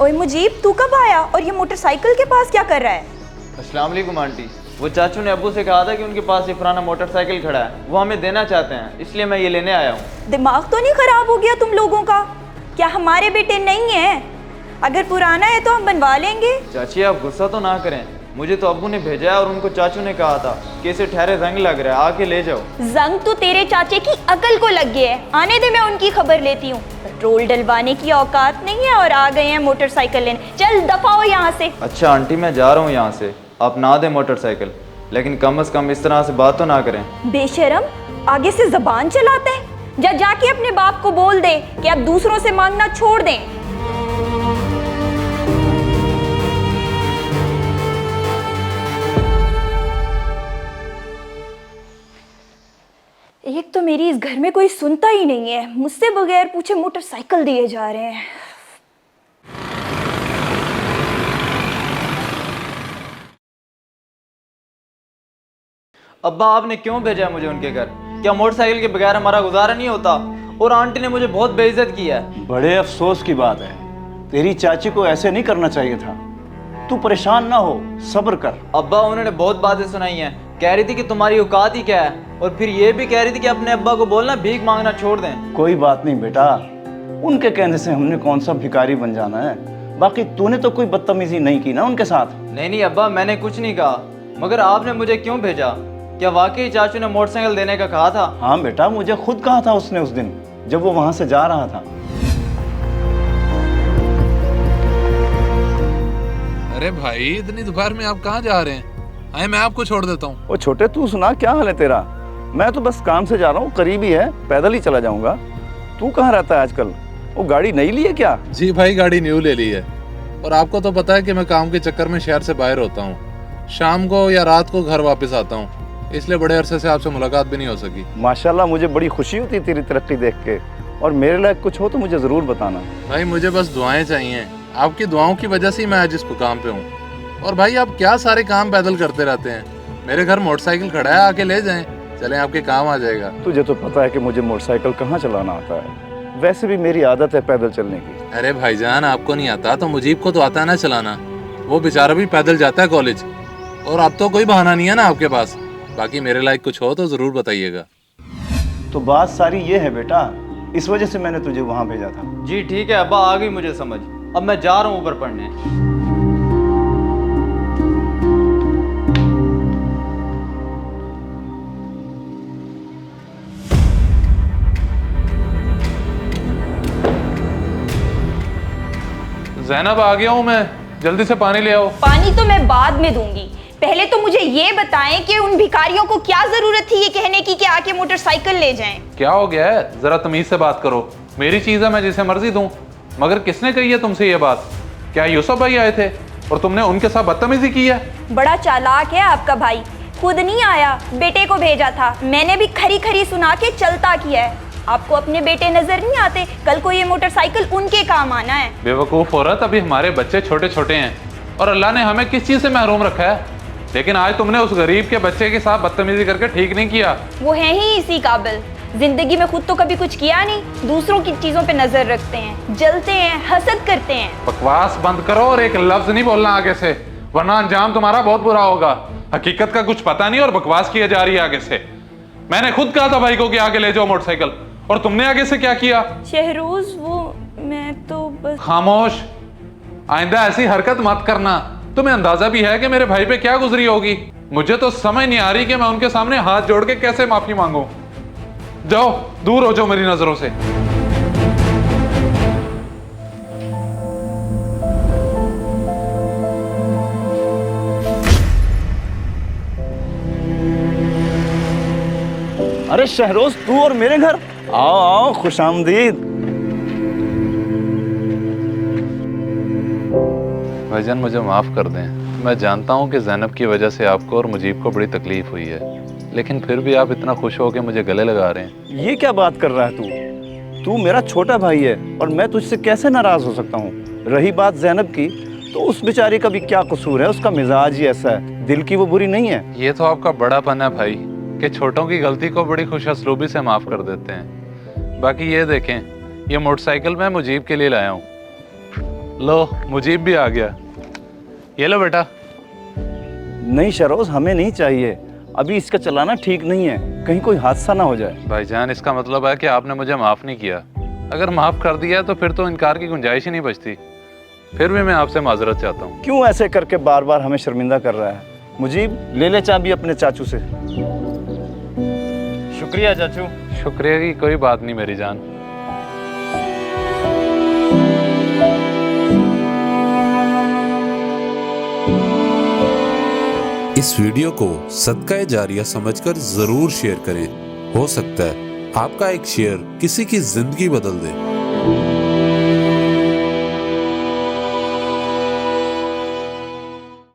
ओए मुजीब, तू कब आया और ये मोटरसाइकिल के पास क्या कर रहा है? अस्सलाम वालेकुम आंटी। वो चाचू ने अब्बू से कहा था कि उनके पास ये पुराना मोटरसाइकिल खड़ा है, वो हमें देना चाहते हैं, इसलिए मैं ये लेने आया हूँ। दिमाग तो नहीं खराब हो गया तुम लोगों का? क्या हमारे बेटे नहीं हैं? अगर पुराना है तो हम बनवा लेंगे। चाची आप गुस्सा तो ना करें, मुझे तो अब्बू ने भेजा है और उनको चाचू ने कहा था कि इसे ठहरे रंग लग रहा है, आके ले जाओ। जंग तो तेरे चाचे की अकल को लग गया है। आने दे, मैं उनकी खबर लेती हूँ। पेट्रोल डलवाने की औकात नहीं है और आ गए हैं मोटरसाइकिल लेने। चल दफा हो यहाँ से। अच्छा आंटी मैं जा रहा हूँ यहाँ से, आप ना दें मोटरसाइकिल, लेकिन कम से कम इस तरह से बात तो ना करें। बेशरम, आगे से जबान चलाता है। जाके अपने बाप को बोल दे कि आप दूसरों से मांगना छोड़ दें। एक तो मेरी इस घर में कोई सुनता ही नहीं है, मुझसे बगैर पूछे मोटरसाइकिल दिए जा रहे हैं। अब्बा आपने क्यों भेजा है मुझे उनके घर? क्या मोटरसाइकिल के बगैर हमारा गुजारा नहीं होता? और आंटी ने मुझे बहुत बेइज्जत किया है। बड़े अफसोस की बात है, तेरी चाची को ऐसे नहीं करना चाहिए था। तू परेशान ना हो, सब्र कर। अब्बा उन्होंने बहुत बातें सुनाई हैं, कह रही थी कि तुम्हारी औकात ही क्या है, और फिर ये भी कह रही थी कि अपने अब्बा को बोलना भीख मांगना छोड़ दें। कोई बात नहीं बेटा, उनके कहने से हमने कौन सा भिखारी बन जाना है। बाकी तूने तो कोई बदतमीजी नहीं की ना उनके साथ। नहीं अब्बा, मैंने कुछ नहीं कहा, मगर आपने मुझे क्यों भेजा? क्या वाकई चाचू ने मोटरसाइकिल देने का कहा था? हाँ बेटा, मुझे खुद कहा था उसने उस दिन जब वो वहां से जा रहा था। अरे भाई, इतनी दोपहर में आप कहाँ जा रहे हैं? आए मैं आपको छोड़ देता हूँ। वो छोटे, तू सुना, क्या हाल है तेरा? मैं तो बस काम से जा रहा हूँ, करीब ही है, पैदल ही चला जाऊंगा। तू कहाँ रहता है आजकल? वो गाड़ी नई ली है क्या? जी भाई, गाड़ी न्यू ले ली है। और आपको तो पता है कि मैं काम के चक्कर में शहर से बाहर होता हूँ, शाम को या रात को घर वापस आता हूँ, इसलिए बड़े अरसे से आपसे मुलाकात भी नहीं हो सकी। माशाल्लाह, मुझे बड़ी खुशी होती तेरी तरक्की देख के। और मेरे लायक कुछ हो तो मुझे जरूर बताना। भाई मुझे बस दुआएं चाहिए, आपकी दुआओं की वजह से ही मैं आज इस मुकाम पे हूँ। और भाई आप क्या सारे काम पैदल करते रहते हैं? मेरे घर मोटरसाइकिल खड़ा है, आके ले जाएं, चलें, आपके काम आ जाएगा। तुझे तो पता है कि मुझे मोटरसाइकिल कहाँ चलाना आता है, वैसे भी मेरी आदत है पैदल चलने की। अरे भाईजान, आपको नहीं आता तो मुजीब को तो आता है ना चलाना, वो बेचारा भी पैदल जाता है कॉलेज। और अब तो कोई बहाना नहीं है ना आपके पास। बाकी मेरे लायक कुछ हो तो जरूर बताइएगा। तो बात सारी ये है बेटा, इस वजह से मैंने तुझे वहां भेजा था। जी ठीक है अब्बा, आ गई मुझे समझ। अब मैं जा रहा हूँ ऊपर पढ़ने। ज़ैनब आ गया हूँ मैं, जल्दी से पानी ले आओ। पानी तो मैं बाद में दूंगी, पहले तो मुझे ये बताएं कि उन भिखारियों को क्या जरूरत थी ये कहने की कि आके मोटरसाइकिल ले जाएं। क्या हो गया है? जरा तमीज से बात करो। मेरी चीज है, मैं जिसे मर्जी दूं। मगर किसने कही है तुमसे ये बात? क्या यूसुफ भाई आए थे और तुमने उनके साथ बदतमीजी की है? बड़ा चालाक है आपका भाई, खुद नहीं आया, बेटे को भेजा था। मैंने भी खरी खरी सुना के चलता किया है। आपको अपने बेटे नजर नहीं आते? कल को ये मोटरसाइकिल उनके काम आना है। बेवकूफ औरत, अभी हमारे बच्चे छोटे छोटे हैं और अल्लाह ने हमें किस चीज से महरूम रखा है। लेकिन आज तुमने उस गरीब के बच्चे के साथ बदतमीजी करके ठीक नहीं किया। वो है ही इसी काबिल, जिंदगी में खुद तो कभी कुछ किया नहीं, दूसरों की चीजों पे नजर रखते हैं, जलते हैं, हसद करते हैं। बकवास बंद करो और एक लफ्ज नहीं बोलना आगे से, वरना अंजाम तुम्हारा बहुत बुरा होगा। हकीकत का कुछ पता नहीं और बकवास किया जा रही है आगे से। मैंने खुद कहा था भाई को कि आगे ले जाओ मोटरसाइकिल, और तुमने आगे से क्या किया? शहरोज, वो मैं तो बस। खामोश, आइंदा ऐसी हरकत मत करना। तुम्हें अंदाजा भी है कि मेरे भाई पे क्या गुजरी होगी? मुझे तो समझ नहीं आ रही कि मैं उनके सामने हाथ जोड़ के कैसे माफी मांगूं। जाओ, दूर हो जाओ मेरी नजरों से। अरे शहरोज, तू और मेरे घर? आओ आओ, खुशामदीद। भाईजान मुझे माफ़ कर दें, मैं जानता हूँ कि ज़ैनब की वजह से आपको और मुजीब को बड़ी तकलीफ हुई है, लेकिन फिर भी आप इतना खुश हो के मुझे गले लगा रहे हैं। ये क्या बात कर रहा है तू? तू मेरा छोटा भाई है और मैं तुझसे कैसे नाराज हो सकता हूँ? रही बात ज़ैनब की, तो उस बेचारी का भी क्या कसूर है? उसका मिजाज ही ऐसा है, दिल की वो बुरी नहीं है। ये तो आपका बड़ापन है भाई कि छोटों की गलती को बड़ी खुश असलूबी से माफ़ कर देते हैं। बाकी ये देखें, ये मोटरसाइकिल मैं मुजीब के लिए लाया हूँ। लो मुजीब भी आ गया। ये लो बेटा। नहीं शरोज, हमें नहीं चाहिए। अभी इसका चलाना ठीक नहीं है, कहीं कोई हादसा ना हो जाए। भाईजान इसका मतलब है कि आपने मुझे माफ़ नहीं किया। अगर माफ़ कर दिया तो फिर तो इनकार की गुंजाइश ही नहीं बचती। फिर भी मैं आपसे माजरत चाहता हूँ। क्यों ऐसे करके बार बार हमें शर्मिंदा कर रहा है? मुजीब, ले ले चाबी अपने चाचू से। शुक्रिया चाचू। शुक्रिया की कोई बात नहीं मेरी जान। इस वीडियो को सदका जारिया समझकर जरूर शेयर करें। हो सकता है आपका एक शेयर किसी की जिंदगी बदल दे।